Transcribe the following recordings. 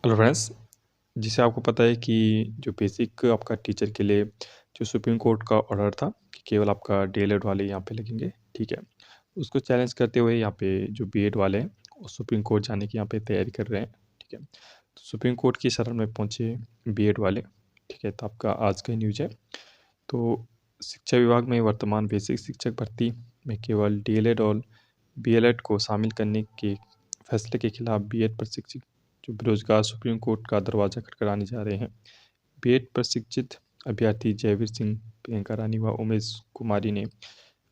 Hello friends, जैसे आपको पता है कि जो बेसिक आपका टीचर के लिए जो सुप्रीम कोर्ट का ऑर्डर था कि केवल आपका डीएलएड वाले यहाँ पे लगेंगे, ठीक है। उसको चैलेंज करते हुए यहाँ पे जो बीएड वाले हैं वो सुप्रीम कोर्ट जाने की यहाँ पे तैयारी कर रहे हैं, ठीक है। तो सुप्रीम कोर्ट की शरण में पहुँचे बीएड वाले, ठीक है। तो आपका आज का न्यूज़ है। तो शिक्षा विभाग में वर्तमान बेसिक शिक्षक भर्ती में केवल डीएलएड और बीएलएड को शामिल करने के फैसले के खिलाफ बीएड प्रशिक्षित जो बेरोजगार सुप्रीम कोर्ट का दरवाजा खटखटाने जा रहे हैं। बीएड प्रशिक्षित अभ्यर्थी जयवीर सिंह, प्रियंका रानी व उमेश कुमारी ने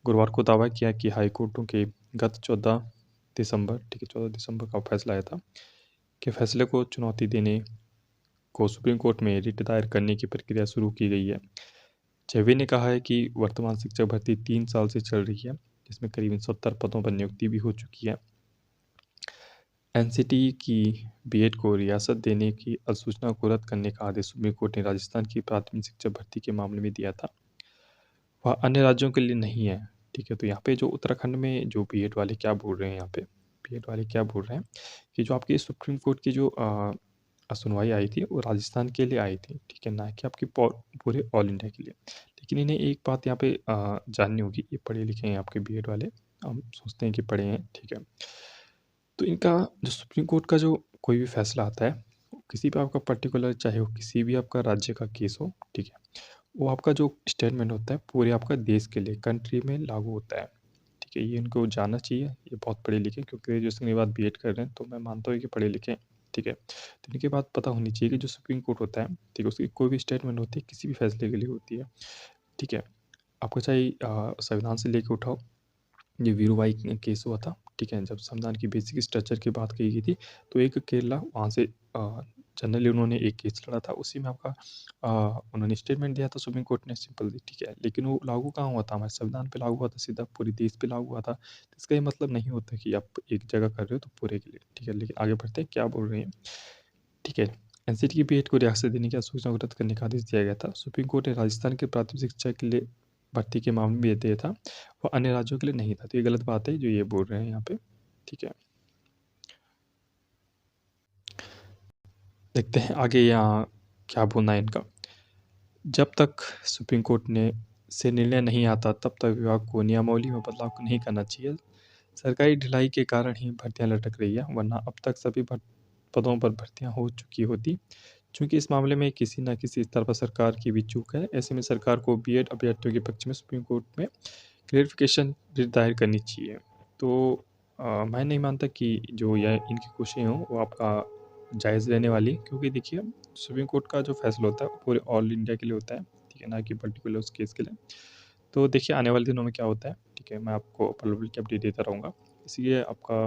गुरुवार को दावा किया कि हाईकोर्टों के गत 14 दिसंबर, ठीक है, 14 दिसंबर का फैसला आया था कि फैसले को चुनौती देने को सुप्रीम कोर्ट में रिट दायर करने की प्रक्रिया शुरू की गई है। जयवीर ने कहा है कि वर्तमान शिक्षक भर्ती 3 साल से चल रही है, जिसमें करीबन 70 पदों पर नियुक्ति भी हो चुकी है। एनसीटी की बीएड को रियासत देने की अधिसूचना को रद्द करने का आदेश सुप्रीम कोर्ट ने राजस्थान की प्राथमिक शिक्षक भर्ती के मामले में दिया था। वह अन्य राज्यों के लिए नहीं है, ठीक है। तो यहाँ पे जो उत्तराखंड में जो बीएड वाले क्या बोल रहे हैं, यहाँ पे बीएड वाले क्या बोल रहे हैं कि जो आपकी सुप्रीम कोर्ट की जो सुनवाई आई थी वो राजस्थान के लिए आई थी, ठीक है, ना कि आपकी पूरे ऑल इंडिया के लिए। लेकिन इन्हें एक बात यहाँ पे जाननी होगी, ये पढ़े लिखे हैं आपके बीएड वाले, हम सोचते हैं कि पढ़े हैं, ठीक है। तो इनका जो सुप्रीम कोर्ट का जो कोई भी फैसला आता है, किसी भी आपका पर्टिकुलर, चाहे वो किसी भी आपका राज्य का केस हो, ठीक है, वो आपका जो स्टेटमेंट होता है पूरे आपका देश के लिए, कंट्री में लागू होता है, ठीक है। ये इनको जानना चाहिए, ये बहुत पढ़े लिखे, क्योंकि ग्रेजुएशन के बाद बीएड कर रहे हैं, तो मैं मानता हूँ कि पढ़े लिखे हैं, ठीक है। तो इनके बात पता होनी चाहिए कि जो सुप्रीम कोर्ट होता है, ठीक है, उसकी कोई भी स्टेटमेंट होती है किसी भी फैसले के लिए होती है, ठीक है। आपको चाहे संविधान से लेके उठाओ, ये वीरूबाई केस हुआ था, ठीक है, जब संविधान की बेसिक स्ट्रक्चर की बात कही गई थी, तो एक केरला वहाँ से जनरली उन्होंने एक केस लड़ा था, उसी में आपका उन्होंने स्टेटमेंट दिया था सुप्रीम कोर्ट ने, सिंपल, ठीक है। लेकिन वो लागू कहाँ हुआ था, हमारे संविधान पे लागू हुआ था, सीधा पूरे देश पे लागू हुआ था। तो इसका ये मतलब नहीं होता कि आप एक जगह कर रहे हो तो पूरे के लिए, ठीक है। लेकिन आगे बढ़ते हैं, क्या बोल रहे हैं, ठीक है। एनसीटी की बीएड को रियासत देने की अधिसूचना को रद्द करने का आदेश दिया गया था। सुप्रीम कोर्ट ने राजस्थान के प्राथमिक शिक्षा के लिए भर्ती के मामले में ये दिया था, वो अन्य राज्यों के लिए नहीं था। तो ये गलत बात है जो ये बोल रहे हैं यहाँ पे, ठीक है। देखते हैं आगे यहाँ क्या बोलना है इनका। जब तक सुप्रीम कोर्ट ने से निर्णय नहीं आता, तब तक विभाग को नियमावली में बदलाव नहीं करना चाहिए। सरकारी ढिलाई के कारण ही भर्तियां लटक रही है, वरना अब तक सभी पदों पर भर्तियां हो चुकी होती। चूंकि इस मामले में किसी न किसी स्तर पर सरकार की भी चूक है, ऐसे में सरकार को बीएड अभ्यर्थियों के पक्ष में सुप्रीम कोर्ट में क्लेरिफिकेशन रिट दायर करनी चाहिए। तो मैं नहीं मानता कि जो यह इनकी कोशिशें हों वो आपका जायज़ रहने वाली, क्योंकि देखिए सुप्रीम कोर्ट का जो फैसला होता है वो पूरे ऑल इंडिया के लिए होता है, ठीक है, ना कि पर्टिकुलर उस केस के लिए। तो देखिए आने वाले दिनों में क्या होता है, ठीक है, मैं आपको पल-पल की अपडेट देता रहूँगा। इसलिए आपका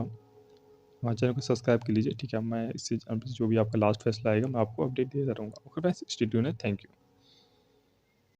हमारे चैनल को सब्सक्राइब कर लीजिए, ठीक है। मैं इससे जो भी आपका लास्ट फैसला आएगा मैं आपको अपडेट देता रहूँगा। Okay friends, stay tuned, thank you.